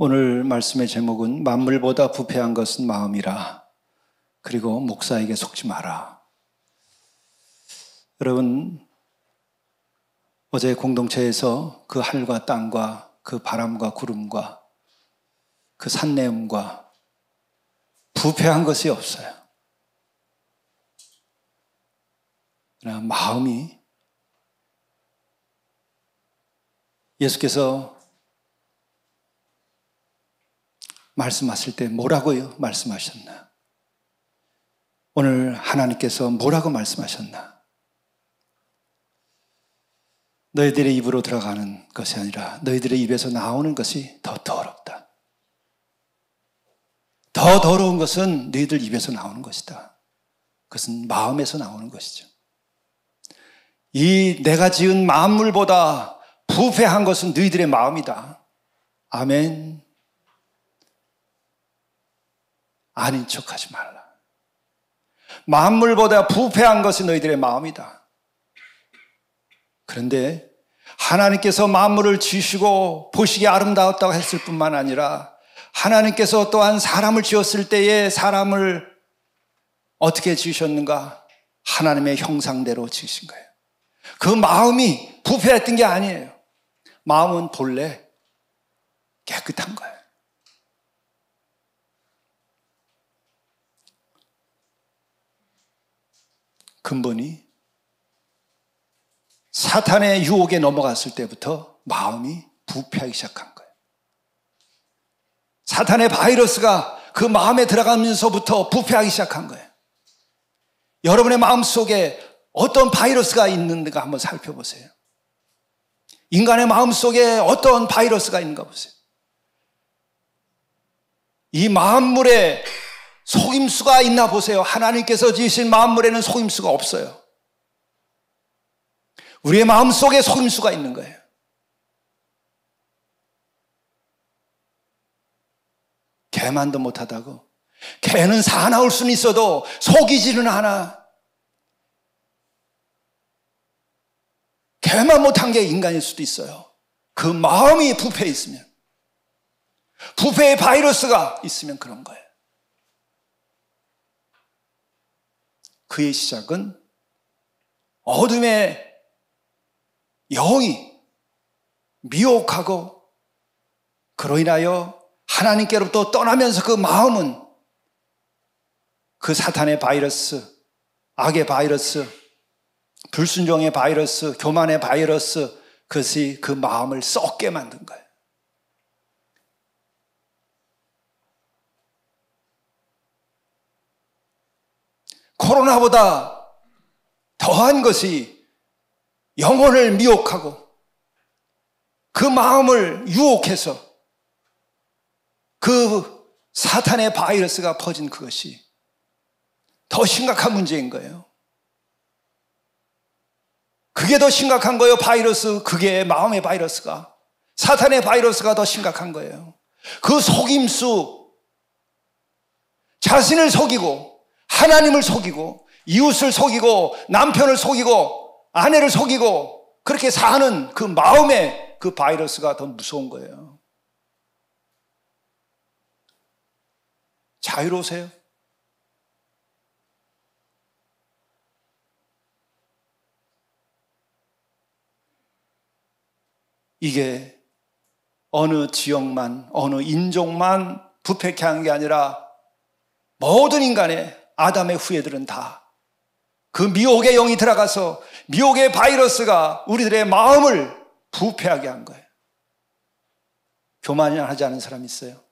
오늘 말씀의 제목은 만물보다 부패한 것은 마음이라. 그리고 목사에게 속지 마라. 여러분, 어제 공동체에서 그 하늘과 땅과 그 바람과 구름과 그 산내음과 부패한 것이 없어요. 그러나 마음이, 예수께서 말씀하실 때 뭐라고요? 말씀하셨나? 오늘 하나님께서 뭐라고 말씀하셨나? 너희들의 입으로 들어가는 것이 아니라 너희들의 입에서 나오는 것이 더 더럽다. 더 더러운 것은 너희들 입에서 나오는 것이다. 그것은 마음에서 나오는 것이죠. 이 내가 지은 만물보다 부패한 것은 너희들의 마음이다. 아멘. 아닌 척하지 말라. 만물보다 부패한 것이 너희들의 마음이다. 그런데 하나님께서 만물을 지으시고 보시기에 아름다웠다고 했을 뿐만 아니라 하나님께서 또한 사람을 지었을 때에 사람을 어떻게 지으셨는가? 하나님의 형상대로 지으신 거예요. 그 마음이 부패했던 게 아니에요. 마음은 본래 깨끗한 거예요. 근본이 사탄의 유혹에 넘어갔을 때부터 마음이 부패하기 시작한 거예요. 사탄의 바이러스가 그 마음에 들어가면서부터 부패하기 시작한 거예요. 여러분의 마음 속에 어떤 바이러스가 있는가 한번 살펴보세요. 인간의 마음 속에 어떤 바이러스가 있는가 보세요. 이 만물에 속임수가 있나 보세요. 하나님께서 지으신 만물에는 속임수가 없어요. 우리의 마음 속에 속임수가 있는 거예요. 개만도 못하다고. 개는 사나울 수는 있어도 속이지는 않아. 개만 못한 게 인간일 수도 있어요. 그 마음이 부패해 있으면, 부패의 바이러스가 있으면 그런 거예요. 그의 시작은 어둠의 영이 미혹하고 그로 인하여 하나님께로부터 떠나면서 그 마음은 그 사탄의 바이러스, 악의 바이러스, 불순종의 바이러스, 교만의 바이러스, 그것이 그 마음을 썩게 만든 거예요. 코로나보다 더한 것이 영혼을 미혹하고 그 마음을 유혹해서 그 사탄의 바이러스가 퍼진 그것이 더 심각한 문제인 거예요. 그게 더 심각한 거예요. 바이러스, 그게 마음의 바이러스가. 사탄의 바이러스가 더 심각한 거예요. 그 속임수, 자신을 속이고 하나님을 속이고 이웃을 속이고 남편을 속이고 아내를 속이고 그렇게 사는 그 마음의 그 바이러스가 더 무서운 거예요. 자유로우세요? 이게 어느 지역만, 어느 인종만 부패케 한 게 아니라 모든 인간의 아담의 후예들은 다 그 미혹의 영이 들어가서 미혹의 바이러스가 우리들의 마음을 부패하게 한 거예요. 교만이 하지 않은 사람 있어요?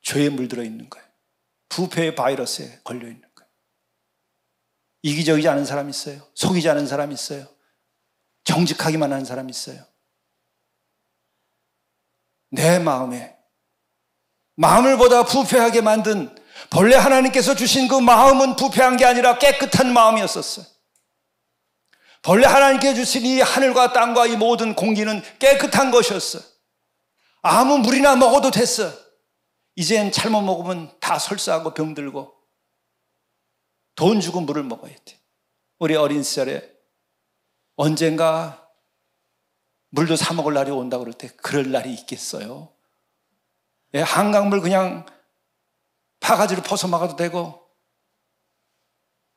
죄에 물들어 있는 거예요. 부패의 바이러스에 걸려 있는 거예요. 이기적이지 않은 사람 있어요? 속이지 않은 사람 있어요? 정직하기만 하는 사람 있어요? 내 마음을 보다 부패하게 만든, 본래 하나님께서 주신 그 마음은 부패한 게 아니라 깨끗한 마음이었었어요. 본래 하나님께서 주신 이 하늘과 땅과 이 모든 공기는 깨끗한 것이었어요. 아무 물이나 먹어도 됐어. 이젠 잘못 먹으면 다 설사하고 병들고 돈 주고 물을 먹어야 돼. 우리 어린 시절에 언젠가 물도 사 먹을 날이 온다 그럴 때 그럴 날이 있겠어요? 예, 한강물 그냥 바가지로 퍼서 막아도 되고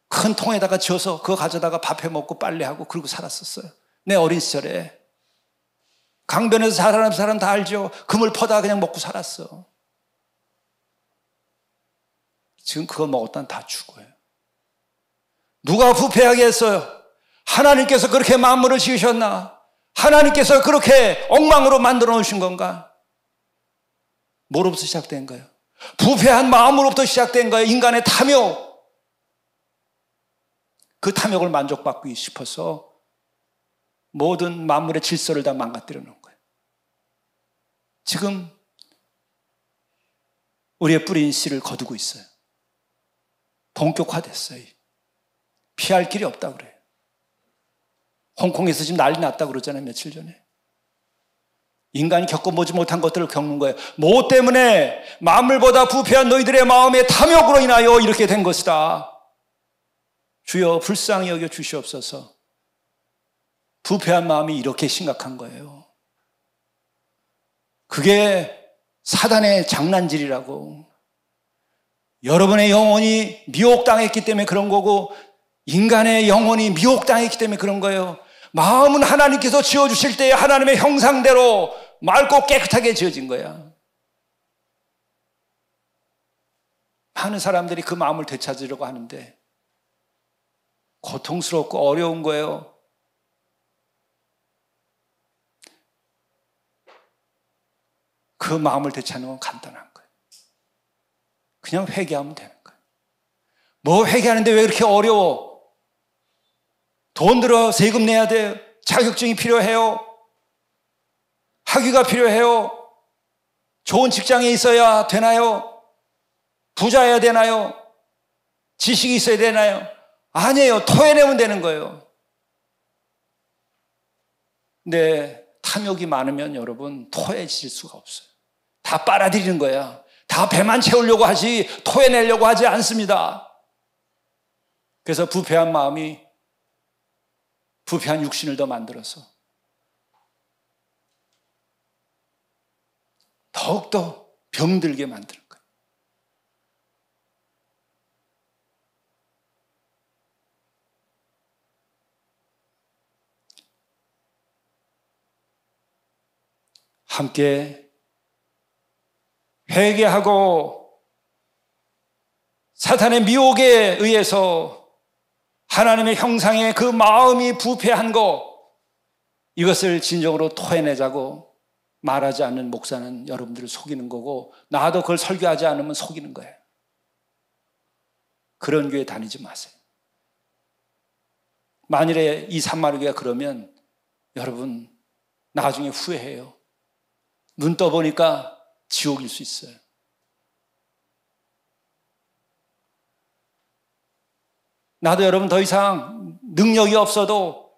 큰 통에다가 지어서 그거 가져다가 밥해 먹고 빨래하고 그러고 살았었어요. 내 어린 시절에. 강변에서 살아가는 사람 다 알죠? 그물 퍼다가 그냥 먹고 살았어. 지금 그거 먹었다는 다 죽어요. 누가 부패하게 했어요? 하나님께서 그렇게 만물을 지으셨나? 하나님께서 그렇게 엉망으로 만들어 놓으신 건가? 뭐로부터 시작된 거예요? 부패한 마음으로부터 시작된 거예요. 인간의 탐욕. 그 탐욕을 만족받고 싶어서 모든 만물의 질서를 다 망가뜨려 놓은 거예요. 지금 우리의 뿌린 씨를 거두고 있어요. 본격화됐어요. 피할 길이 없다고 그래요. 홍콩에서 지금 난리 났다고 그러잖아요. 며칠 전에. 인간이 겪어보지 못한 것들을 겪는 거예요. 뭐 때문에? 만물보다 부패한 너희들의 마음의 탐욕으로 인하여 이렇게 된 것이다. 주여 불쌍히 여겨 주시옵소서. 부패한 마음이 이렇게 심각한 거예요. 그게 사단의 장난질이라고. 여러분의 영혼이 미혹당했기 때문에 그런 거고 인간의 영혼이 미혹당했기 때문에 그런 거예요. 마음은 하나님께서 지어주실 때 하나님의 형상대로 맑고 깨끗하게 지어진 거야. 많은 사람들이 그 마음을 되찾으려고 하는데 고통스럽고 어려운 거예요. 그 마음을 되찾는 건 간단한 거예요. 그냥 회개하면 되는 거예요. 뭐 회개하는데 왜 그렇게 어려워? 돈 들어 세금 내야 돼요. 자격증이 필요해요. 학위가 필요해요. 좋은 직장에 있어야 되나요? 부자여야 되나요? 지식이 있어야 되나요? 아니에요. 토해내면 되는 거예요. 근데 탐욕이 많으면 여러분 토해질 수가 없어요. 다 빨아들이는 거야. 다 배만 채우려고 하지 토해내려고 하지 않습니다. 그래서 부패한 마음이 부패한 육신을 더 만들어서 더욱더 병들게 만드는 거예요. 함께 회개하고 사탄의 미혹에 의해서 하나님의 형상에 그 마음이 부패한 거, 이것을 진정으로 토해내자고 말하지 않는 목사는 여러분들을 속이는 거고 나도 그걸 설교하지 않으면 속이는 거예요. 그런 교회 다니지 마세요. 만일에 이 산마루교가 그러면 여러분 나중에 후회해요. 눈 떠보니까 지옥일 수 있어요. 나도 여러분 더 이상 능력이 없어도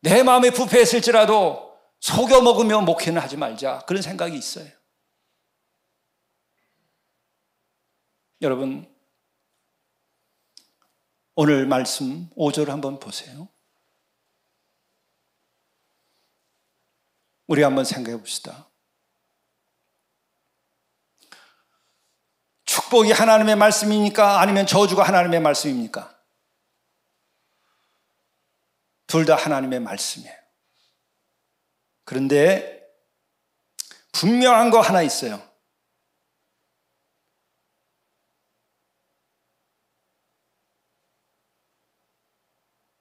내 마음에 부패했을지라도 속여 먹으며 목회는 하지 말자. 그런 생각이 있어요. 여러분 오늘 말씀 5절 한번 보세요. 우리 한번 생각해 봅시다. 축복이 하나님의 말씀입니까? 아니면 저주가 하나님의 말씀입니까? 둘 다 하나님의 말씀이에요. 그런데 분명한 거 하나 있어요.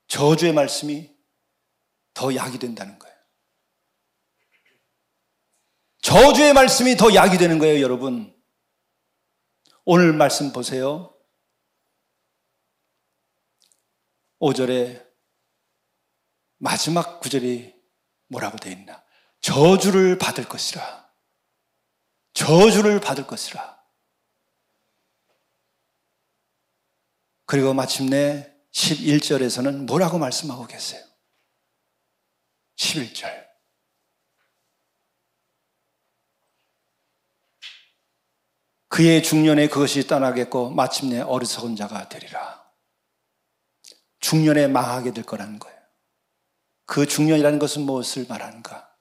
저주의 말씀이 더 약이 된다는 거예요. 저주의 말씀이 더 약이 되는 거예요, 여러분. 오늘 말씀 보세요. 5절에 마지막 구절이 뭐라고 되어 있나? 저주를 받을 것이라. 저주를 받을 것이라. 그리고 마침내 11절에서는 뭐라고 말씀하고 계세요? 11절. 그의 중년에 그것이 떠나겠고 마침내 어리석은 자가 되리라. 중년에 망하게 될 거라는 거예요. 그 중년이라는 것은 무엇을 말하는가?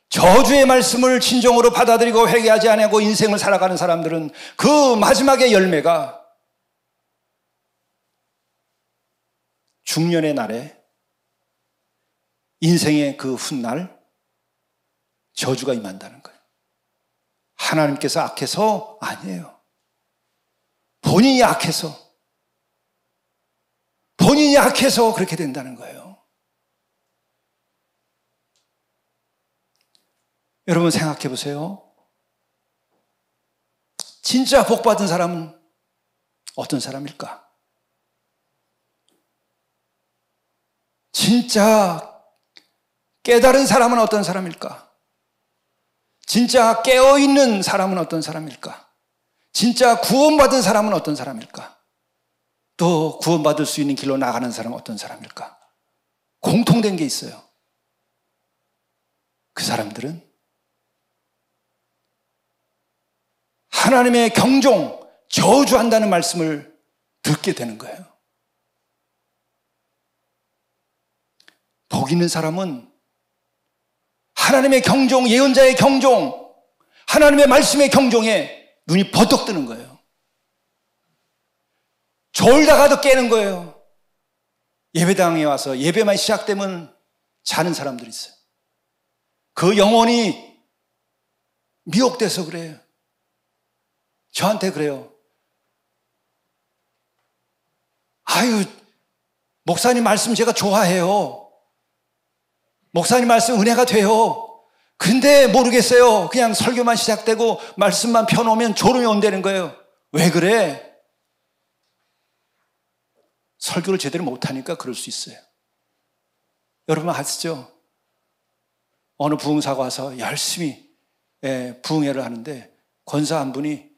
저주의 말씀을 진정으로 받아들이고 회개하지 않고 인생을 살아가는 사람들은 그 마지막의 열매가 중년의 날에 인생의 그 훗날 저주가 임한다는 거예요. 하나님께서 악해서 아니에요. 본인이 악해서 그렇게 된다는 거예요. 여러분 생각해 보세요. 진짜 복 받은 사람은 어떤 사람일까? 진짜 깨달은 사람은 어떤 사람일까? 진짜 깨어있는 사람은 어떤 사람일까? 진짜 구원받은 사람은 어떤 사람일까? 또 구원받을 수 있는 길로 나가는 사람은 어떤 사람일까? 공통된 게 있어요. 그 사람들은 하나님의 경종, 저주한다는 말씀을 듣게 되는 거예요. 복 있는 사람은 하나님의 경종, 예언자의 경종, 하나님의 말씀의 경종에 눈이 버덕 뜨는 거예요. 졸다가도 깨는 거예요. 예배당에 와서 예배만 시작되면 자는 사람들이 있어요. 그 영혼이 미혹돼서 그래요. 저한테 그래요. 아유, 목사님 말씀 제가 좋아해요. 목사님 말씀 은혜가 돼요. 근데 모르겠어요. 그냥 설교만 시작되고 말씀만 펴놓으면 졸음이 온다는 거예요. 왜 그래? 설교를 제대로 못하니까 그럴 수 있어요. 여러분 아시죠? 어느 부흥사가 와서 열심히 부흥회를 하는데 권사 한 분이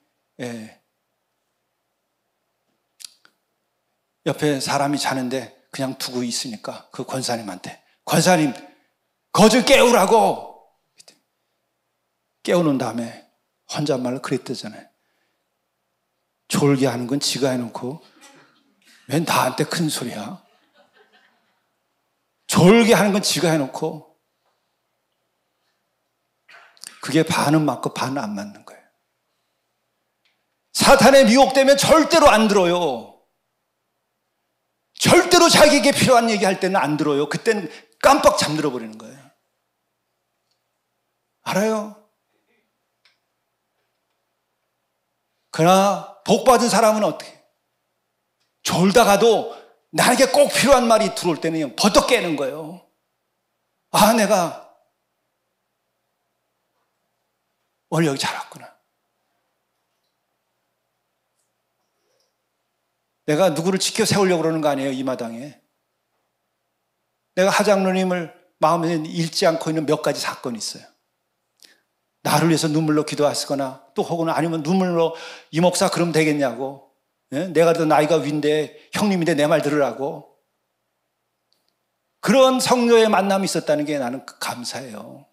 옆에 사람이 자는데 그냥 두고 있으니까 그 권사님한테 권사님 거 좀 깨우라고 깨우는 다음에 혼잣말로 그랬대잖아요. 졸게 하는 건 지가 해놓고 왜 나한테 큰 소리야? 졸게 하는 건 지가 해놓고 그게 반은 맞고 반은 안 맞는 거예요. 사탄의 미혹되면 절대로 안 들어요. 절대로 자기에게 필요한 얘기할 때는 안 들어요. 그때는 깜빡 잠들어 버리는 거예요. 알아요? 그러나 복 받은 사람은 어떻게? 졸다가도 나에게 꼭 필요한 말이 들어올 때는 버떡 깨는 거예요. 아, 내가 오늘 여기 잘 왔구나. 내가 누구를 지켜 세우려고 그러는 거 아니에요, 이 마당에. 내가 하장로님을 마음에 잃지 않고 있는 몇 가지 사건이 있어요. 나를 위해서 눈물로 기도하시거나 또 혹은 아니면 눈물로 이 목사 그럼 되겠냐고. 내가 더 나이가 위인데 형님인데 내 말 들으라고. 그런 성도의 만남이 있었다는 게 나는 감사해요.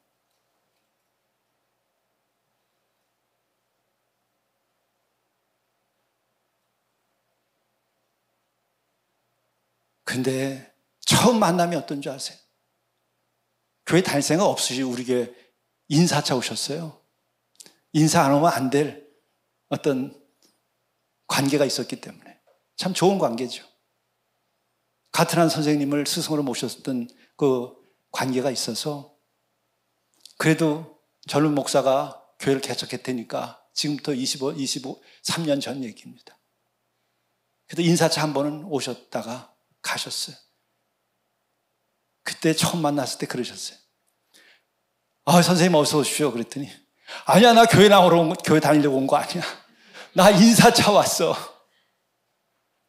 근데 처음 만남이 어떤 줄 아세요? 교회 다닐 생각 없으시 우리 교회 인사차 오셨어요. 인사 안 오면 안 될 어떤 관계가 있었기 때문에 참 좋은 관계죠. 같은 한 선생님을 스승으로 모셨던 그 관계가 있어서 그래도 젊은 목사가 교회를 개척했다니까 지금부터 23년 전 얘기입니다. 그래도 인사차 한 번은 오셨다가 가셨어요. 그때 처음 만났을 때 그러셨어요. 아, 선생님 어서 오십시오. 그랬더니 아니야, 나 교회 다니려고 온 거 아니야. 나 인사차 왔어.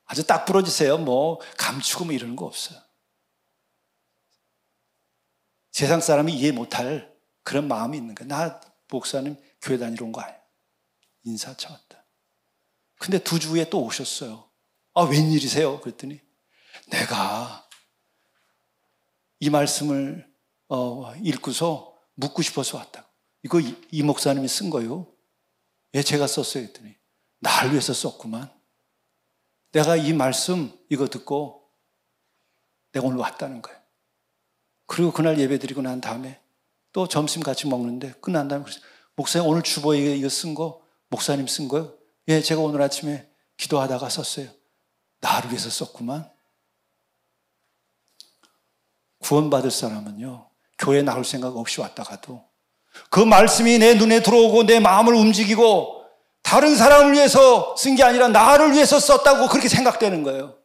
아주 딱 부러지세요. 뭐 감추고 뭐 이러는 거 없어요. 세상 사람이 이해 못할 그런 마음이 있는 거야. 나 목사님 교회 다니러 온 거 아니야. 인사차 왔다. 근데 2주 후에 또 오셨어요. 아, 웬일이세요? 그랬더니 내가 이 말씀을 읽고서 묻고 싶어서 왔다고. 이거 이 목사님이 쓴 거요. 예, 제가 썼어요. 했더니 나를 위해서 썼구만. 내가 이 말씀 이거 듣고 내가 오늘 왔다는 거예요. 그리고 그날 예배 드리고 난 다음에 또 점심 같이 먹는데 끝난 다음에 그랬어요. 목사님 오늘 주보에 이거 쓴 거 목사님 쓴 거요? 예, 제가 오늘 아침에 기도하다가 썼어요. 나를 위해서 썼구만. 구원받을 사람은요, 교회 나올 생각 없이 왔다가도 그 말씀이 내 눈에 들어오고 내 마음을 움직이고 다른 사람을 위해서 쓴 게 아니라 나를 위해서 썼다고 그렇게 생각되는 거예요.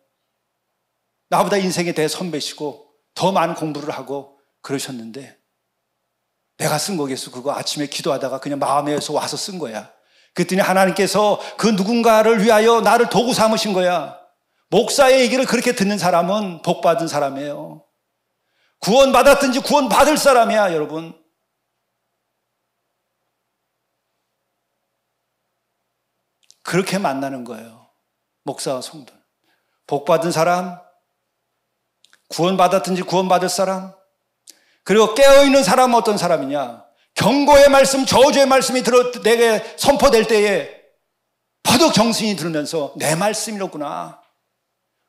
나보다 인생에 대해 선배시고 더 많은 공부를 하고 그러셨는데 내가 쓴 거겠어. 그거 아침에 기도하다가 그냥 마음에서 와서 쓴 거야. 그랬더니 하나님께서 그 누군가를 위하여 나를 도구 삼으신 거야. 목사의 얘기를 그렇게 듣는 사람은 복 받은 사람이에요. 구원받았든지 구원받을 사람이야, 여러분. 그렇게 만나는 거예요. 목사와 성도. 복 받은 사람, 구원받았든지 구원받을 사람, 그리고 깨어있는 사람은 어떤 사람이냐? 경고의 말씀, 저주의 말씀이 내게 선포될 때에 버덕 정신이 들면서 내 말씀이로구나.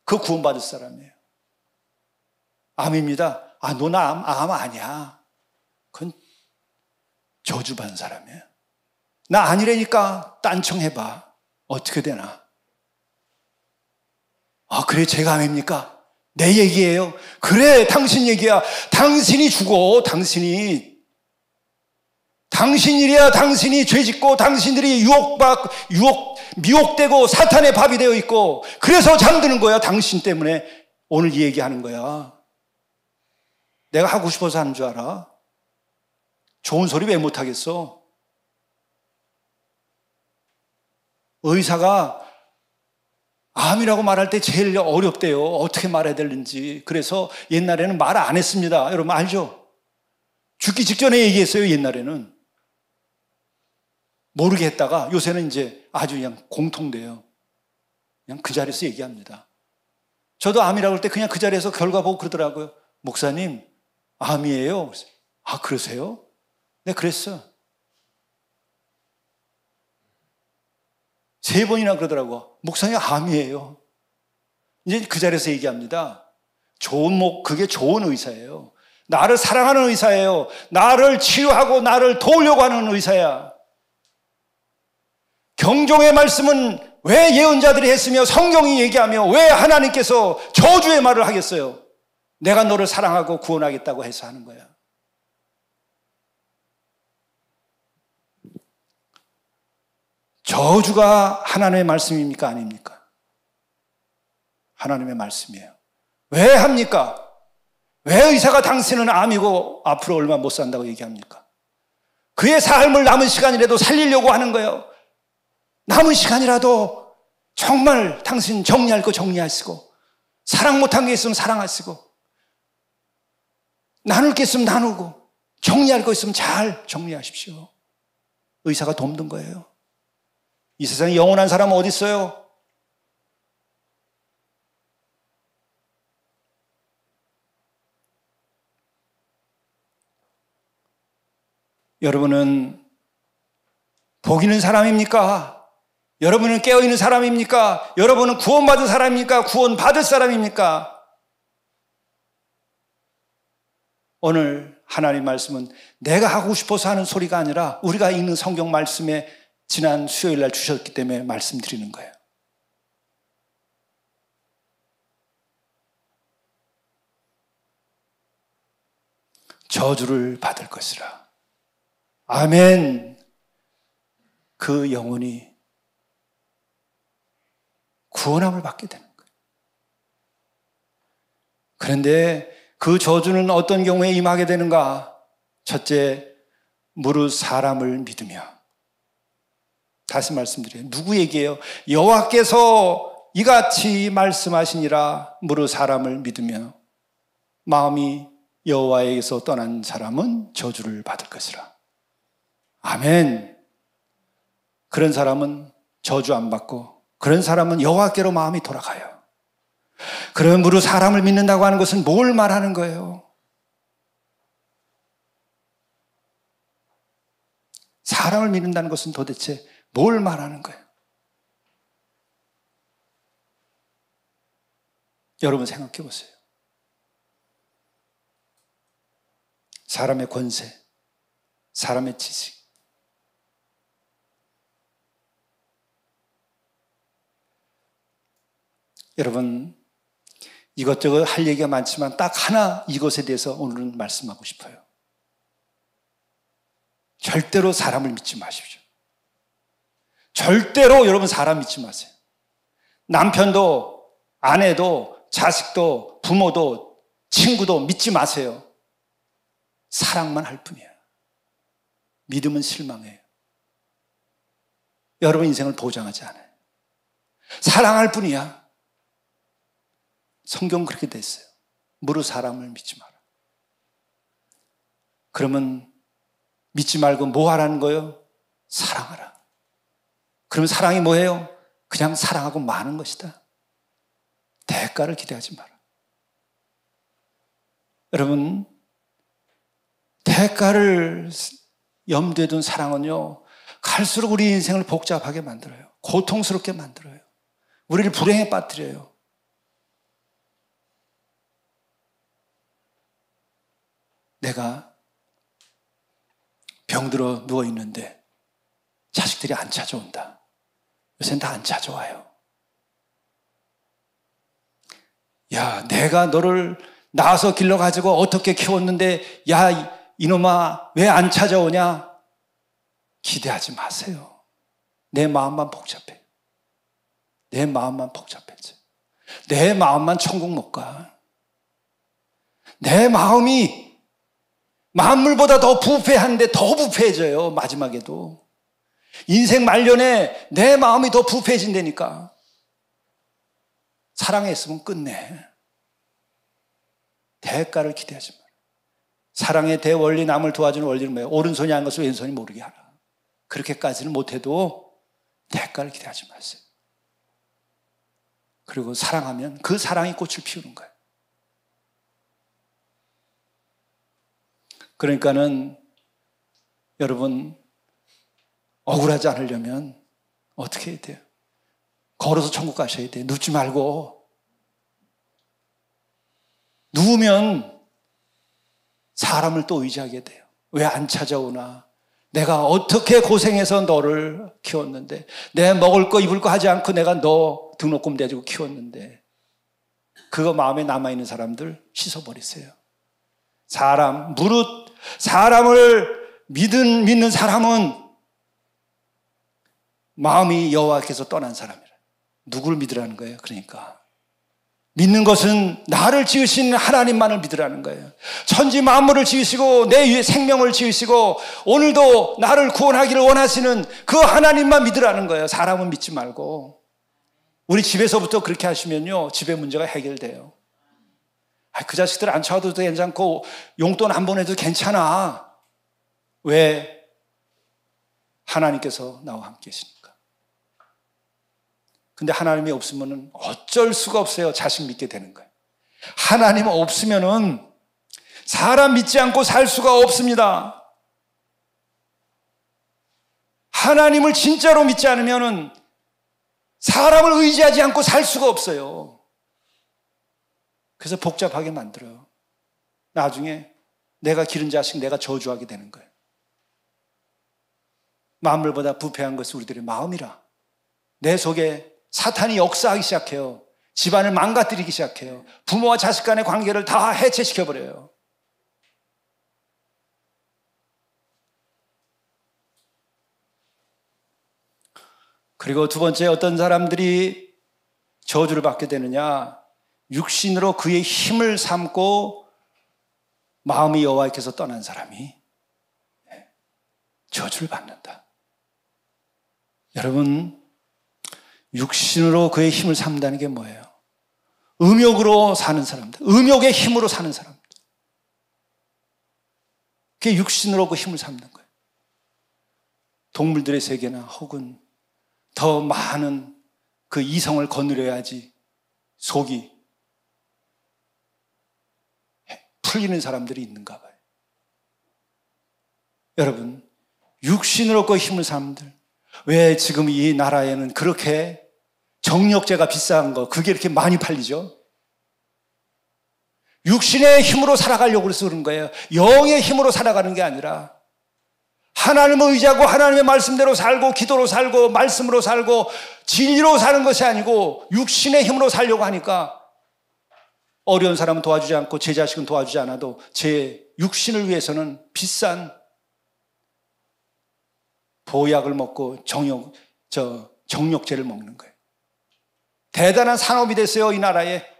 그 구원받을 사람이에요. 암입니다. 아, 너는 암 아니야. 그건 저주받은 사람이에요. 나 아니라니까 딴청 해봐. 어떻게 되나? 아, 그래, 제가 암입니까? 내 얘기예요. 그래, 당신 얘기야. 당신이 죽어, 당신 일이야. 당신이 죄짓고 당신들이 미혹되고 사탄의 밥이 되어 있고 그래서 잠드는 거야. 당신 때문에 오늘 이 얘기하는 거야. 내가 하고 싶어서 하는 줄 알아? 좋은 소리 왜 못하겠어? 의사가 암이라고 말할 때 제일 어렵대요. 어떻게 말해야 되는지. 그래서 옛날에는 말 안 했습니다. 여러분 알죠? 죽기 직전에 얘기했어요. 옛날에는. 모르게 했다가 요새는 이제 아주 그냥 공통돼요. 그냥 그 자리에서 얘기합니다. 저도 암이라고 할 때 그냥 그 자리에서 결과 보고 그러더라고요. 목사님, 암이에요. 아, 그러세요? 네, 그랬어. 3번이나 그러더라고. 목사님, 암이에요. 이제 그 자리에서 얘기합니다. 그게 좋은 의사예요. 나를 사랑하는 의사예요. 나를 치유하고 나를 도우려고 하는 의사야. 경종의 말씀은 왜 예언자들이 했으며 성경이 얘기하며 왜 하나님께서 저주의 말을 하겠어요? 내가 너를 사랑하고 구원하겠다고 해서 하는 거야. 저주가 하나님의 말씀입니까? 아닙니까? 하나님의 말씀이에요. 왜 합니까? 왜 의사가 당신은 암이고 앞으로 얼마 못 산다고 얘기합니까? 그의 삶을 남은 시간이라도 살리려고 하는 거예요. 남은 시간이라도 정말 당신 정리할 거 정리하시고 사랑 못한 게 있으면 사랑하시고 나눌 게 있으면 나누고 정리할 거 있으면 잘 정리하십시오. 의사가 돕는 거예요. 이 세상에 영원한 사람은 어디 있어요? 여러분은 복 있는 사람입니까? 여러분은 깨어있는 사람입니까? 여러분은 구원받은 사람입니까? 구원받을 사람입니까? 오늘 하나님 말씀은 내가 하고 싶어서 하는 소리가 아니라 우리가 읽는 성경 말씀에 지난 수요일 날 주셨기 때문에 말씀드리는 거예요. 저주를 받을 것이라. 아멘. 그 영혼이 구원함을 받게 되는 거예요. 그런데 그 저주는 어떤 경우에 임하게 되는가? 첫째, 무릇 사람을 믿으며. 다시 말씀드려요. 누구 얘기예요? 여호와께서 이같이 말씀하시니라. 무릇 사람을 믿으며 마음이 여호와에게서 떠난 사람은 저주를 받을 것이라. 아멘. 그런 사람은 저주 안 받고 그런 사람은 여호와께로 마음이 돌아가요. 그러면 무릇 사람을 믿는다고 하는 것은 뭘 말하는 거예요? 사람을 믿는다는 것은 도대체 뭘 말하는 거예요? 여러분 생각해 보세요. 사람의 권세, 사람의 지식. 여러분, 이것저것 할 얘기가 많지만 딱 하나 이것에 대해서 오늘은 말씀하고 싶어요. 절대로 사람을 믿지 마십시오. 절대로 여러분 사람 믿지 마세요. 남편도, 아내도, 자식도, 부모도, 친구도 믿지 마세요. 사랑만 할 뿐이에요. 믿음은 실망해요. 여러분 인생을 보장하지 않아요. 사랑할 뿐이야. 성경 그렇게 돼 있어요. 무릇 사람을 믿지 마라. 그러면 믿지 말고 뭐 하라는 거예요? 사랑하라. 그러면 사랑이 뭐예요? 그냥 사랑하고 마는 것이다. 대가를 기대하지 마라. 여러분, 대가를 염두에 둔 사랑은요, 갈수록 우리 인생을 복잡하게 만들어요. 고통스럽게 만들어요. 우리를 불행에 빠뜨려요. 내가 병들어 누워있는데 자식들이 안 찾아온다. 요새는 다 안 찾아와요. 야, 내가 너를 낳아서 길러가지고 어떻게 키웠는데 야, 이놈아 왜 안 찾아오냐? 기대하지 마세요. 내 마음만 복잡해. 내 마음만 복잡해져. 내 마음만 천국 못 가. 내 마음이 만물보다 더 부패한데 더 부패해져요. 마지막에도. 인생 말년에 내 마음이 더 부패해진다니까. 사랑했으면 끝내. 대가를 기대하지 마라. 사랑의 대원리, 남을 도와주는 원리는 뭐예요? 오른손이 한 것을 왼손이 모르게 하라. 그렇게까지는 못해도 대가를 기대하지 마세요. 그리고 사랑하면 그 사랑이 꽃을 피우는 거예요. 그러니까는 여러분 억울하지 않으려면 어떻게 해야 돼요? 걸어서 천국 가셔야 돼요. 눕지 말고. 누우면 사람을 또 의지하게 돼요. 왜 안 찾아오나? 내가 어떻게 고생해서 너를 키웠는데, 내 먹을 거 입을 거 하지 않고 내가 너 등록금 대주고 키웠는데, 그거 마음에 남아있는 사람들 씻어버리세요. 사람, 무릇 사람을 믿는 사람은 마음이 여호와께서 떠난 사람이라. 누구를 믿으라는 거예요? 그러니까 믿는 것은 나를 지으신 하나님만을 믿으라는 거예요. 천지 만물을 지으시고 내 위에 생명을 지으시고 오늘도 나를 구원하기를 원하시는 그 하나님만 믿으라는 거예요. 사람은 믿지 말고. 우리 집에서부터 그렇게 하시면요, 집의 문제가 해결돼요. 그 자식들 안 쳐도 괜찮고 용돈 안 보내도 괜찮아. 왜? 하나님께서 나와 함께 계시니까. 근데 하나님이 없으면 어쩔 수가 없어요. 자식 믿게 되는 거예요. 하나님 없으면은 사람 믿지 않고 살 수가 없습니다. 하나님을 진짜로 믿지 않으면은 사람을 의지하지 않고 살 수가 없어요. 그래서 복잡하게 만들어요. 나중에 내가 기른 자식 내가 저주하게 되는 거예요. 만물보다 부패한 것은 우리들의 마음이라. 내 속에 사탄이 역사하기 시작해요. 집안을 망가뜨리기 시작해요. 부모와 자식 간의 관계를 다 해체시켜버려요. 그리고 두 번째, 어떤 사람들이 저주를 받게 되느냐? 육신으로 그의 힘을 삼고 마음이 여호와께서 떠난 사람이 저주를 받는다. 여러분, 육신으로 그의 힘을 삼다는 게 뭐예요? 음욕으로 사는 사람들, 음욕의 힘으로 사는 사람들. 그게 육신으로 그 힘을 삼는 거예요. 동물들의 세계나 혹은 더 많은 그 이성을 거느려야지 속이 풀리는 사람들이 있는가 봐요. 여러분, 육신으로 그 힘을 삼들, 왜 지금 이 나라에는 그렇게 정력제가 비싼 거, 그게 이렇게 많이 팔리죠? 육신의 힘으로 살아가려고 해서 그런 거예요. 영의 힘으로 살아가는 게 아니라 하나님을 의지하고 하나님의 말씀대로 살고 기도로 살고 말씀으로 살고 진리로 사는 것이 아니고 육신의 힘으로 살려고 하니까 어려운 사람은 도와주지 않고 제 자식은 도와주지 않아도 제 육신을 위해서는 비싼 보약을 먹고 정력제를 먹는 거예요. 대단한 산업이 됐어요, 이 나라에.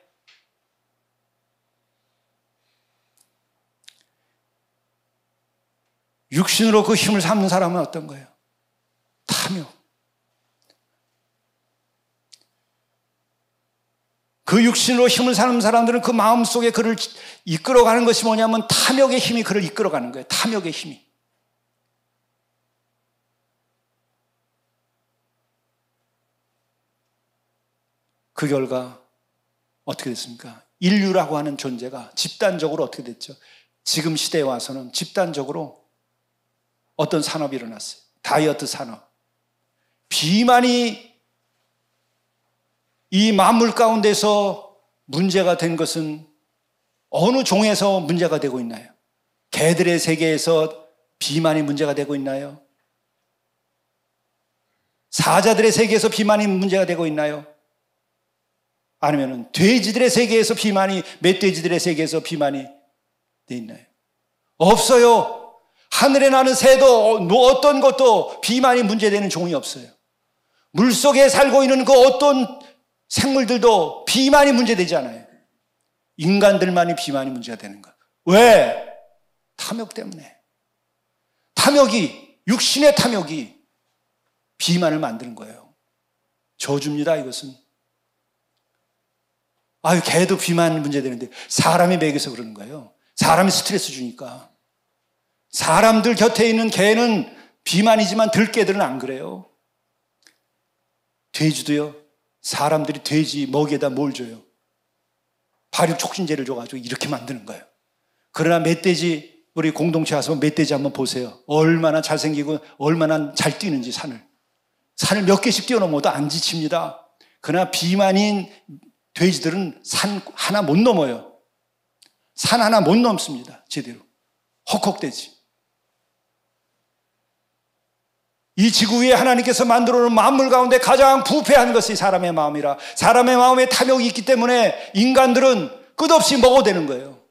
육신으로 그 힘을 삼는 사람은 어떤 거예요? 탐욕. 그 육신으로 힘을 삼는 사람들은 그 마음속에 그를 이끌어가는 것이 뭐냐면 탐욕의 힘이 그를 이끌어가는 거예요. 탐욕의 힘이. 그 결과 어떻게 됐습니까? 인류라고 하는 존재가 집단적으로 어떻게 됐죠? 지금 시대에 와서는 집단적으로 어떤 산업이 일어났어요. 다이어트 산업. 비만이 이 만물 가운데서 문제가 된 것은 어느 종에서 문제가 되고 있나요? 개들의 세계에서 비만이 문제가 되고 있나요? 사자들의 세계에서 비만이 문제가 되고 있나요? 아니면 돼지들의 세계에서 비만이, 멧돼지들의 세계에서 비만이 돼 있나요? 없어요. 하늘에 나는 새도 어떤 것도 비만이 문제되는 종이 없어요. 물속에 살고 있는 그 어떤 생물들도 비만이 문제되지 않아요. 인간들만이 비만이 문제가 되는 거예요. 왜? 탐욕 때문에. 탐욕이, 육신의 탐욕이 비만을 만드는 거예요. 저주입니다, 이것은. 아유, 개도 비만 문제되는데 사람이 먹여서 그러는 거예요. 사람이 스트레스 주니까. 사람들 곁에 있는 개는 비만이지만 들개들은 안 그래요. 돼지도요. 사람들이 돼지 먹이에다 뭘 줘요? 발육 촉진제를 줘가지고 이렇게 만드는 거예요. 그러나 멧돼지, 우리 공동체 와서 멧돼지 한번 보세요. 얼마나 잘생기고 얼마나 잘 뛰는지 산을 몇 개씩 뛰어넘어도 안 지칩니다. 그러나 비만인 돼지들은 산 하나 못 넘어요. 산 하나 못 넘습니다. 제대로. 헉헉대지. 이 지구 위에 하나님께서 만들어 놓은 만물 가운데 가장 부패한 것이 사람의 마음이라. 사람의 마음에 탐욕이 있기 때문에 인간들은 끝없이 먹어대는 거예요.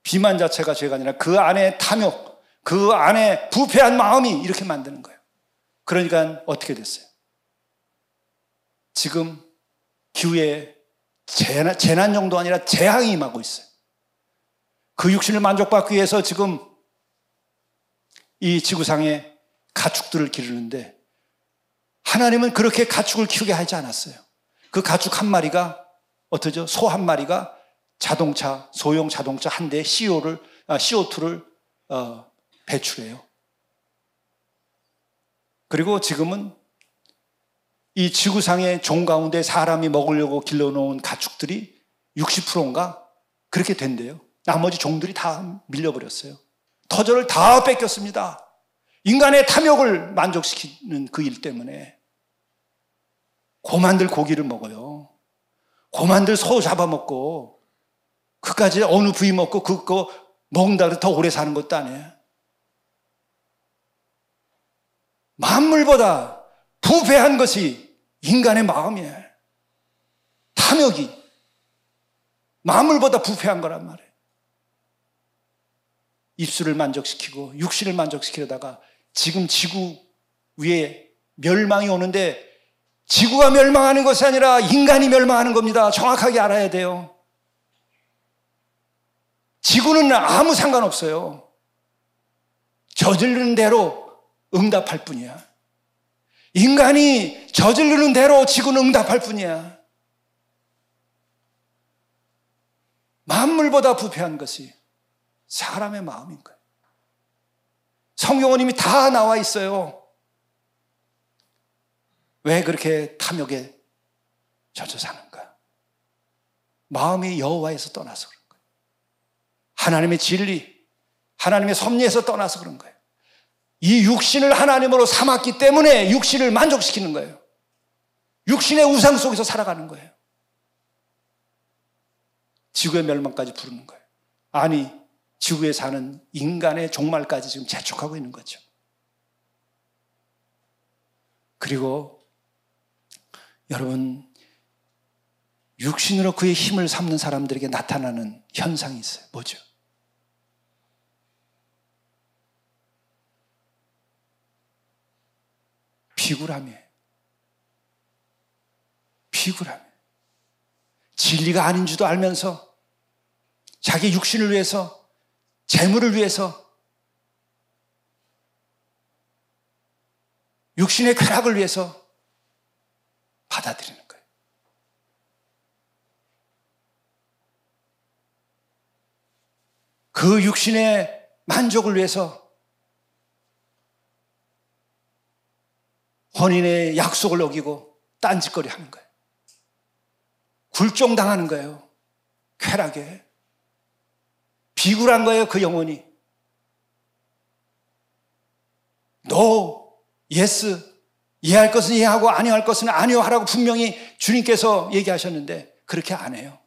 비만 자체가 죄가 아니라 그 안에 탐욕, 그 안에 부패한 마음이 이렇게 만드는 거예요. 그러니까 어떻게 됐어요? 지금 기후에 재난 정도 아니라 재앙이 임하고 있어요. 그 육신을 만족받기 위해서 지금 이 지구상에 가축들을 기르는데 하나님은 그렇게 가축을 키우게 하지 않았어요. 그 가축 한 마리가 어떠죠? 소 한 마리가 자동차, 소형 자동차 한 대에 CO2를 배출해요. 그리고 지금은 이 지구상의 종 가운데 사람이 먹으려고 길러놓은 가축들이 60%인가 그렇게 된대요. 나머지 종들이 다 밀려버렸어요. 터전을 다 뺏겼습니다. 인간의 탐욕을 만족시키는 그 일 때문에. 고만들 고기를 먹어요. 고만들 소 잡아먹고 그까지 어느 부위 먹고 그거 먹는다고 해서 더 오래 사는 것도 아니에요. 만물보다 부패한 것이 인간의 마음이에요. 탐욕이 만물보다 부패한 거란 말이에요. 입술을 만족시키고 육신을 만족시키려다가 지금 지구 위에 멸망이 오는데 지구가 멸망하는 것이 아니라 인간이 멸망하는 겁니다. 정확하게 알아야 돼요. 지구는 아무 상관없어요. 저지르는 대로 응답할 뿐이야. 인간이 저지르는 대로 지구는 응답할 뿐이야. 만물보다 부패한 것이 사람의 마음인 거예요. 성경은 이미 다 나와 있어요. 왜 그렇게 탐욕에 젖어 사는가? 마음이 여호와에서 떠나서 그런 거예요. 하나님의 진리, 하나님의 섭리에서 떠나서 그런 거예요. 이 육신을 하나님으로 삼았기 때문에 육신을 만족시키는 거예요. 육신의 우상 속에서 살아가는 거예요. 지구의 멸망까지 부르는 거예요. 아니, 지구에 사는 인간의 종말까지 지금 재촉하고 있는 거죠. 그리고 여러분, 육신으로 그의 힘을 삼는 사람들에게 나타나는 현상이 있어요. 뭐죠? 비굴함이에요. 비굴함. 진리가 아닌 줄도 알면서 자기 육신을 위해서, 재물을 위해서, 육신의 쾌락을 위해서 받아들이는 거예요. 그 육신의 만족을 위해서 혼인의 약속을 어기고 딴짓거리 하는 거예요. 굴종당하는 거예요. 쾌락에. 비굴한 거예요, 그 영혼이. 예스, 이해할 것은 이해하고 아니할 것은 아니요 하라고 분명히 주님께서 얘기하셨는데 그렇게 안 해요.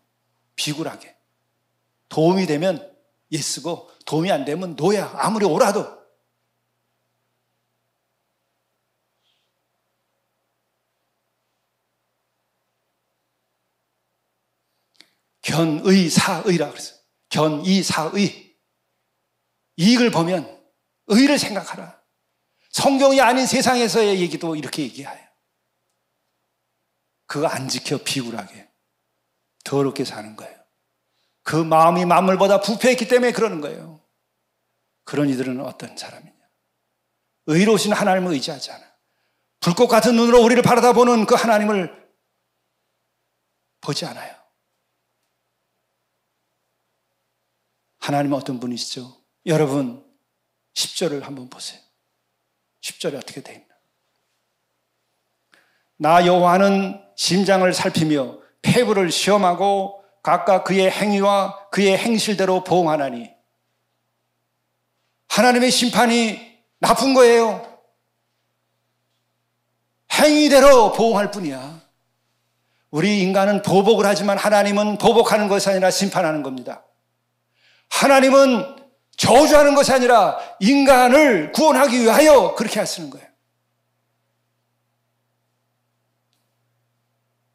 비굴하게. 도움이 되면 예스고 도움이 안 되면 노야. 아무리 오라도. 견의사의라 그랬어요. 견의사의. 이익을 보면 의를 생각하라. 성경이 아닌 세상에서의 얘기도 이렇게 얘기해요. 그거 안 지켜 비굴하게 더럽게 사는 거예요. 그 마음이 만물보다 부패했기 때문에 그러는 거예요. 그런 이들은 어떤 사람이냐? 의로우신 하나님을 의지하지 않아. 불꽃 같은 눈으로 우리를 바라다보는 그 하나님을 보지 않아요. 하나님은 어떤 분이시죠? 여러분 10절을 한번 보세요. 10절에 어떻게 되어 있나? 나 여호와는 심장을 살피며 폐부를 시험하고 각각 그의 행위와 그의 행실대로 보응하나니. 하나님의 심판이 나쁜 거예요. 행위대로 보응할 뿐이야. 우리 인간은 보복을 하지만 하나님은 보복하는 것이 아니라 심판하는 겁니다. 하나님은 저주하는 것이 아니라 인간을 구원하기 위하여 그렇게 하시는 거예요.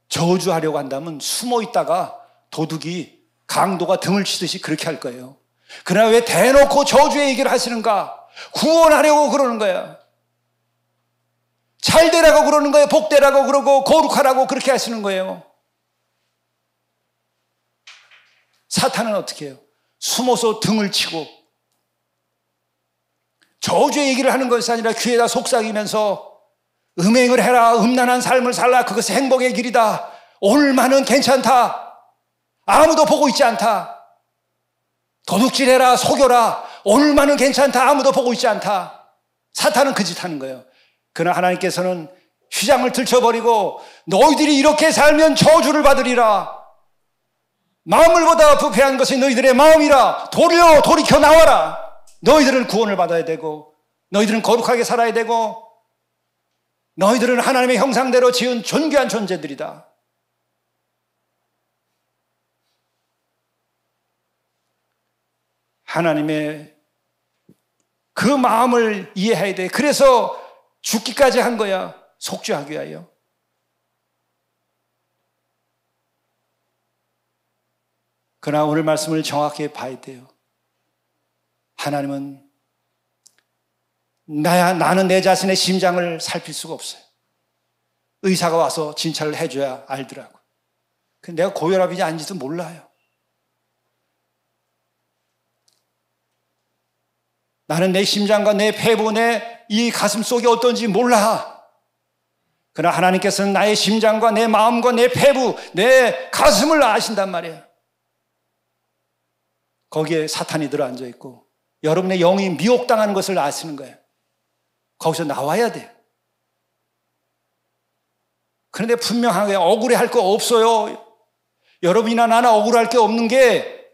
저주하려고 한다면 숨어 있다가 도둑이 강도가 등을 치듯이 그렇게 할 거예요. 그러나 왜 대놓고 저주의 얘기를 하시는가? 구원하려고 그러는 거야. 잘 되라고 그러는 거예요. 복되라고 그러고 거룩하라고 그렇게 하시는 거예요. 사탄은 어떻게 해요? 숨어서 등을 치고 저주의 얘기를 하는 것이 아니라 귀에다 속삭이면서 음행을 해라, 음란한 삶을 살라, 그것이 행복의 길이다, 오늘만은 괜찮다, 아무도 보고 있지 않다, 도둑질해라, 속여라, 오늘만은 괜찮다, 아무도 보고 있지 않다. 사탄은 그 짓 하는 거예요. 그러나 하나님께서는 휘장을 들쳐버리고 너희들이 이렇게 살면 저주를 받으리라, 만물보다 부패한 것이 너희들의 마음이라, 돌이켜 나와라. 너희들은 구원을 받아야 되고 너희들은 거룩하게 살아야 되고 너희들은 하나님의 형상대로 지은 존귀한 존재들이다. 하나님의 그 마음을 이해해야 돼. 그래서 죽기까지 한 거야. 속죄하기 위하여. 그러나 오늘 말씀을 정확히 봐야 돼요. 하나님은 나는 내 자신의 심장을 살필 수가 없어요. 의사가 와서 진찰을 해줘야 알더라고. 근데 내가 고혈압인지 아닌지도 몰라요. 나는 내 심장과 내 폐부, 내 이 가슴 속이 어떤지 몰라. 그러나 하나님께서는 나의 심장과 내 마음과 내 폐부, 내 가슴을 아신단 말이에요. 거기에 사탄이 들어앉아 있고 여러분의 영이 미혹당하는 것을 아시는 거예요. 거기서 나와야 돼요. 그런데 분명하게 억울해할 거 없어요. 여러분이나 나나 억울할 게 없는 게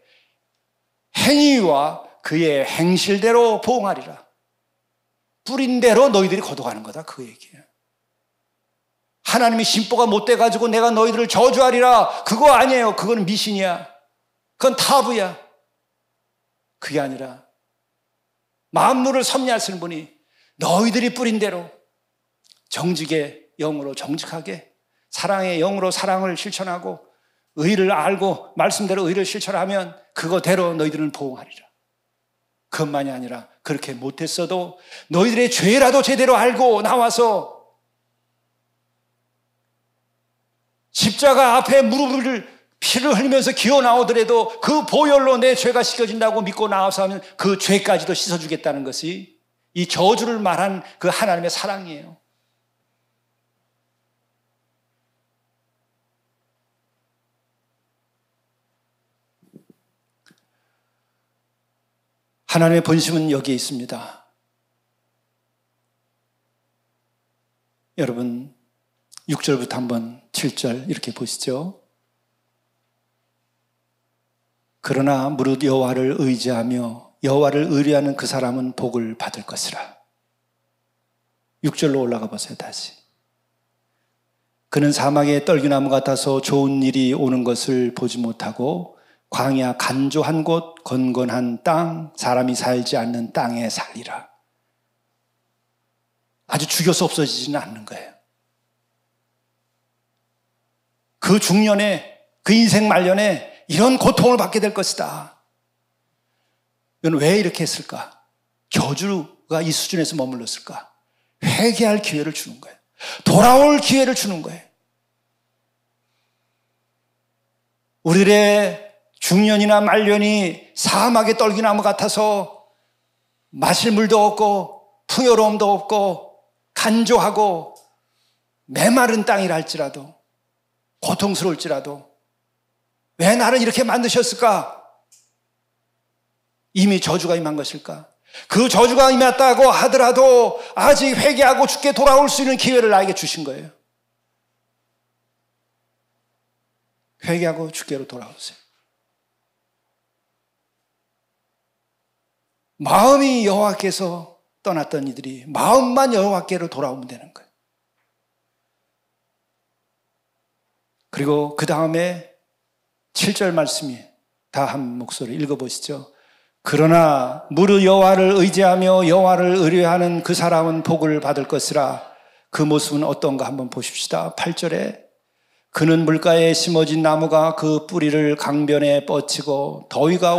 행위와 그의 행실대로 보응하리라. 뿌린 대로 너희들이 거둬가는 거다, 그 얘기예요. 하나님이 심보가 못 돼가지고 내가 너희들을 저주하리라. 그거 아니에요. 그거는 미신이야. 그건 타부야. 그게 아니라 만물을 섭리하시는 분이 너희들이 뿌린 대로 정직의 영으로 정직하게, 사랑의 영으로 사랑을 실천하고, 의를 알고 말씀대로 의를 실천하면 그거대로 너희들은 보응하리라. 그것만이 아니라 그렇게 못했어도 너희들의 죄라도 제대로 알고 나와서 십자가 앞에 무릎을 피를 흘리면서 기어 나오더라도 그 보혈로 내 죄가 씻겨진다고 믿고 나와서 하면 그 죄까지도 씻어주겠다는 것이 이 저주를 말한 그 하나님의 사랑이에요. 하나님의 본심은 여기에 있습니다. 여러분 6절부터 한번 7절 이렇게 보시죠. 그러나 무릇 여호와를 의지하며 여호와를 의뢰하는 그 사람은 복을 받을 것이라. 6절로 올라가 보세요. 다시. 그는 사막의 떨기나무 같아서 좋은 일이 오는 것을 보지 못하고 광야 간조한 곳 건건한 땅 사람이 살지 않는 땅에 살리라. 아주 죽여서 없어지지는 않는 거예요. 그 중년에, 그 인생 말년에 이런 고통을 받게 될 것이다. 이건 왜 이렇게 했을까? 저주가 이 수준에서 머물렀을까? 회개할 기회를 주는 거예요. 돌아올 기회를 주는 거예요. 우리들의 중년이나 말년이 사막의 떨기나무 같아서 마실 물도 없고 풍요로움도 없고 간조하고 메마른 땅이라 할지라도, 고통스러울지라도 왜 나를 이렇게 만드셨을까? 이미 저주가 임한 것일까? 그 저주가 임했다고 하더라도 아직 회개하고 주께 돌아올 수 있는 기회를 나에게 주신 거예요. 회개하고 주께로 돌아오세요. 마음이 여호와께서 떠났던 이들이 마음만 여호와께로 돌아오면 되는 거예요. 그리고 그 다음에 7절 말씀이 다 한 목소리 읽어보시죠. 그러나 무릇 여호와를 의지하며 여호와를 의뢰하는 그 사람은 복을 받을 것이라. 그 모습은 어떤가 한번 보십시다. 8절에 그는 물가에 심어진 나무가 그 뿌리를 강변에 뻗치고 더위가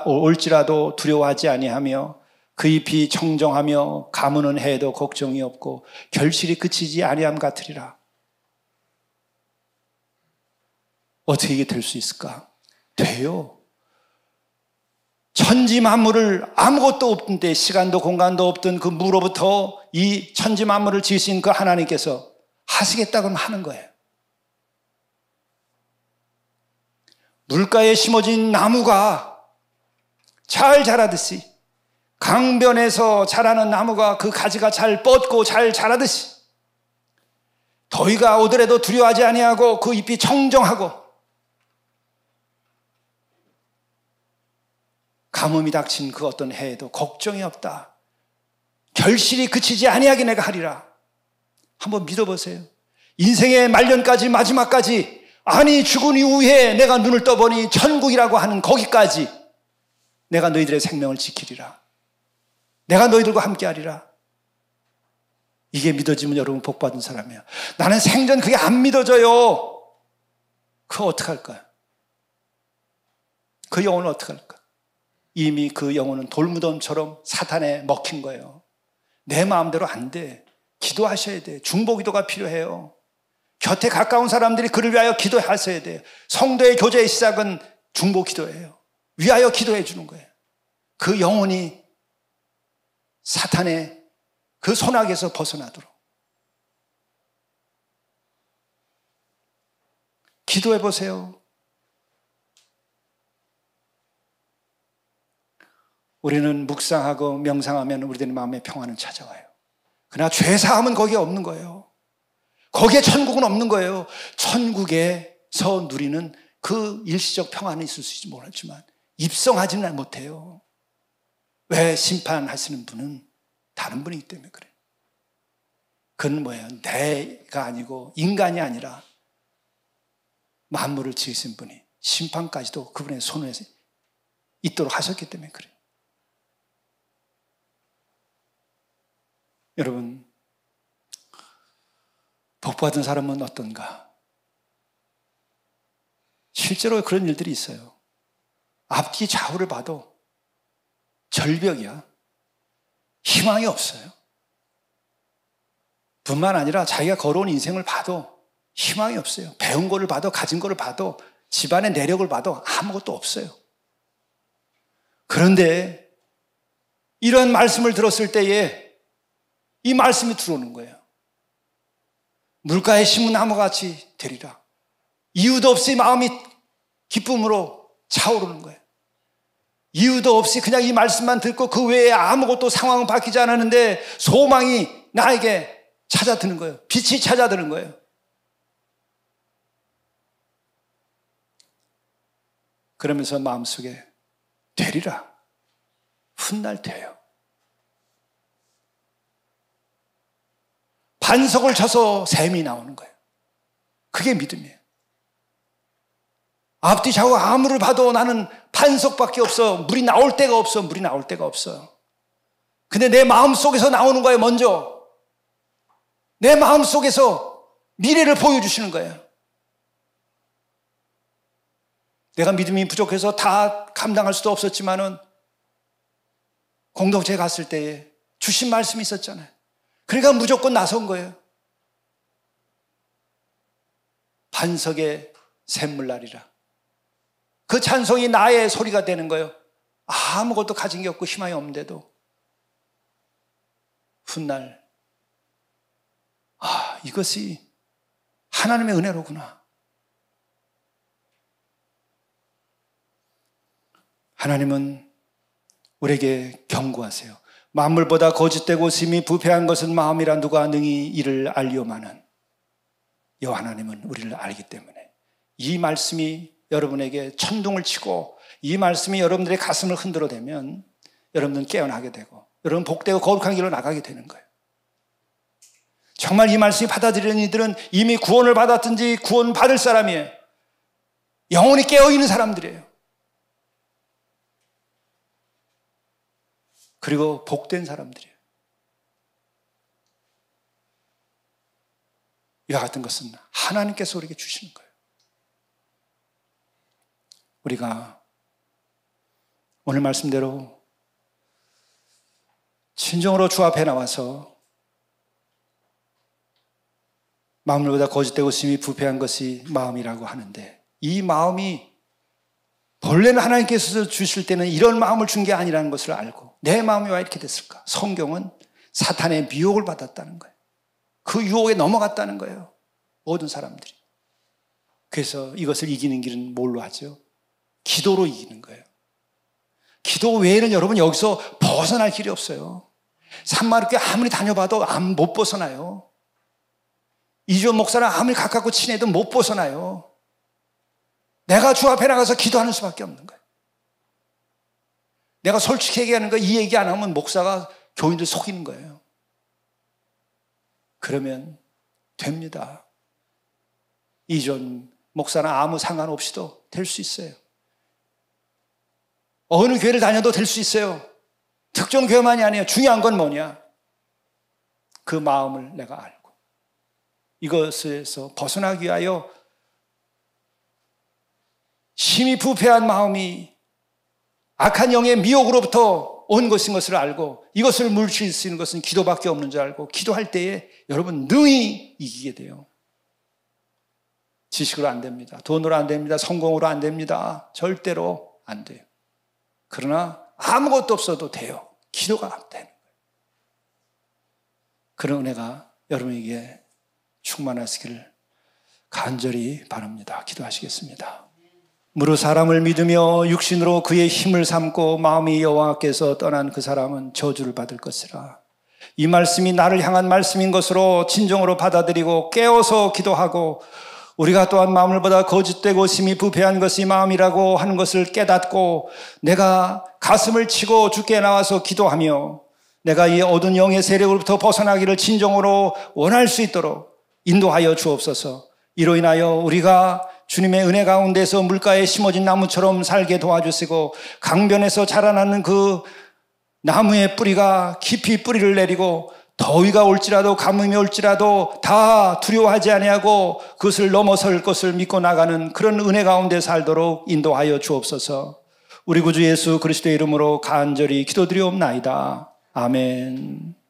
올지라도 두려워하지 아니하며 그 잎이 청정하며 가무는 해도 걱정이 없고 결실이 그치지 아니함 같으리라. 어떻게 이게 될 수 있을까? 돼요. 천지 만물을 아무것도 없던데, 시간도 공간도 없던 그 무로부터 이 천지 만물을 지으신 그 하나님께서 하시겠다고 하는 거예요. 물가에 심어진 나무가 잘 자라듯이, 강변에서 자라는 나무가 그 가지가 잘 뻗고 잘 자라듯이, 더위가 오더라도 두려워하지 아니하고 그 잎이 청정하고 가뭄이 닥친 그 어떤 해에도 걱정이 없다. 결실이 그치지 아니하게 내가 하리라. 한번 믿어보세요. 인생의 말년까지 마지막까지, 아니 죽은 이후에 내가 눈을 떠보니 천국이라고 하는 거기까지 내가 너희들의 생명을 지키리라. 내가 너희들과 함께하리라. 이게 믿어지면 여러분 복받은 사람이에요. 나는 생전 그게 안 믿어져요. 그거 어떡할까요? 그 영혼은 어떡할까? 이미 그 영혼은 돌무덤처럼 사탄에 먹힌 거예요. 내 마음대로 안 돼. 기도하셔야 돼. 중보기도가 필요해요. 곁에 가까운 사람들이 그를 위하여 기도하셔야 돼요. 성도의 교제의 시작은 중보기도예요. 위하여 기도해 주는 거예요. 그 영혼이 사탄의 그 손아귀에서 벗어나도록. 기도해 보세요. 우리는 묵상하고 명상하면 우리들의 마음의 평화는 찾아와요. 그러나 죄사함은 거기에 없는 거예요. 거기에 천국은 없는 거예요. 천국에서 누리는 그 일시적 평안은 있을 수 있을지 모르지만 입성하지는 못해요. 왜? 심판하시는 분은 다른 분이기 때문에 그래요. 그건 뭐예요? 내가 아니고 인간이 아니라 만물을 지으신 분이 심판까지도 그분의 손에 있도록 하셨기 때문에 그래요. 여러분, 복받은 사람은 어떤가? 실제로 그런 일들이 있어요. 앞뒤 좌우를 봐도 절벽이야. 희망이 없어요. 뿐만 아니라 자기가 걸어온 인생을 봐도 희망이 없어요. 배운 거를 봐도, 가진 거를 봐도, 집안의 내력을 봐도 아무것도 없어요. 그런데 이런 말씀을 들었을 때에 이 말씀이 들어오는 거예요. 물가에 심은 나무같이 되리라. 이유도 없이 마음이 기쁨으로 차오르는 거예요. 이유도 없이 그냥 이 말씀만 듣고 그 외에 아무것도 상황은 바뀌지 않았는데 소망이 나에게 찾아드는 거예요. 빛이 찾아드는 거예요. 그러면서 마음속에 되리라. 훗날 돼요. 반석을 쳐서 샘이 나오는 거예요. 그게 믿음이에요. 앞뒤 좌우 아무를 봐도 나는 반석밖에 없어. 물이 나올 데가 없어. 물이 나올 데가 없어. 근데 내 마음 속에서 나오는 거예요. 먼저 내 마음 속에서 미래를 보여주시는 거예요. 내가 믿음이 부족해서 다 감당할 수도 없었지만은 공동체에 갔을 때에 주신 말씀이 있었잖아요. 그러니까 무조건 나선 거예요. 반석의 샘물날이라. 그 찬송이 나의 소리가 되는 거예요. 아무것도 가진 게 없고 희망이 없는데도 훗날 이것이 하나님의 은혜로구나. 하나님은 우리에게 경고하세요. 만물보다 거짓되고 심히 부패한 것은 마음이라 누가 능히 이를 알리오마는 여호와 하나님은 우리를 알기 때문에 이 말씀이 여러분에게 천둥을 치고 이 말씀이 여러분들의 가슴을 흔들어대면 여러분들은 깨어나게 되고 여러분 복되고 거룩한 길로 나가게 되는 거예요. 정말 이 말씀이 받아들이는 이들은 이미 구원을 받았든지 구원 받을 사람이에요. 영혼이 깨어있는 사람들이에요. 그리고 복된 사람들이에요. 이와 같은 것은 하나님께서 우리에게 주시는 거예요. 우리가 오늘 말씀대로 진정으로 주 앞에 나와서 마음보다 거짓되고 심히 부패한 것이 마음이라고 하는데 이 마음이 본래는 하나님께서 주실 때는 이런 마음을 준 게 아니라는 것을 알고 내 마음이 왜 이렇게 됐을까? 성경은 사탄의 미혹을 받았다는 거예요. 그 유혹에 넘어갔다는 거예요. 모든 사람들이. 그래서 이것을 이기는 길은 뭘로 하죠? 기도로 이기는 거예요. 기도 외에는 여러분 여기서 벗어날 길이 없어요. 산마르교회 아무리 다녀봐도 못 벗어나요. 이주원 목사랑 아무리 가깝고 친해도 못 벗어나요. 내가 주 앞에 나가서 기도하는 수밖에 없는 거예요. 내가 솔직히 얘기하는 거 이 얘기 안 하면 목사가 교인들 속이는 거예요. 그러면 됩니다. 이주원 목사랑 아무 상관없이도 될 수 있어요. 어느 교회를 다녀도 될 수 있어요. 특정 교회만이 아니에요. 중요한 건 뭐냐? 그 마음을 내가 알고 이것에서 벗어나기 위하여 심히 부패한 마음이 악한 영의 미혹으로부터 온 것인 것을 알고 이것을 물리칠 수 있는 것은 기도밖에 없는 줄 알고 기도할 때에 여러분 능히 이기게 돼요. 지식으로 안 됩니다. 돈으로 안 됩니다. 성공으로 안 됩니다. 절대로 안 돼요. 그러나 아무것도 없어도 돼요. 기도가 되는 거예요. 그런 은혜가 여러분에게 충만하시기를 간절히 바랍니다. 기도하시겠습니다. 무릇 사람을 믿으며 육신으로 그의 힘을 삼고 마음이 여호와께서 떠난 그 사람은 저주를 받을 것이라. 이 말씀이 나를 향한 말씀인 것으로 진정으로 받아들이고 깨어서 기도하고 우리가 또한 마음을보다 거짓되고 심히 부패한 것이 마음이라고 하는 것을 깨닫고 내가 가슴을 치고 주께 나와서 기도하며 내가 이 어두운 영의 세력으로부터 벗어나기를 진정으로 원할 수 있도록 인도하여 주옵소서. 이로 인하여 우리가 주님의 은혜 가운데서 물가에 심어진 나무처럼 살게 도와주시고 강변에서 자라나는 그 나무의 뿌리가 깊이 뿌리를 내리고 더위가 올지라도 가뭄이 올지라도 다 두려워하지 아니하고 그것을 넘어설 것을 믿고 나가는 그런 은혜 가운데 살도록 인도하여 주옵소서. 우리 구주 예수 그리스도의 이름으로 간절히 기도드리옵나이다. 아멘.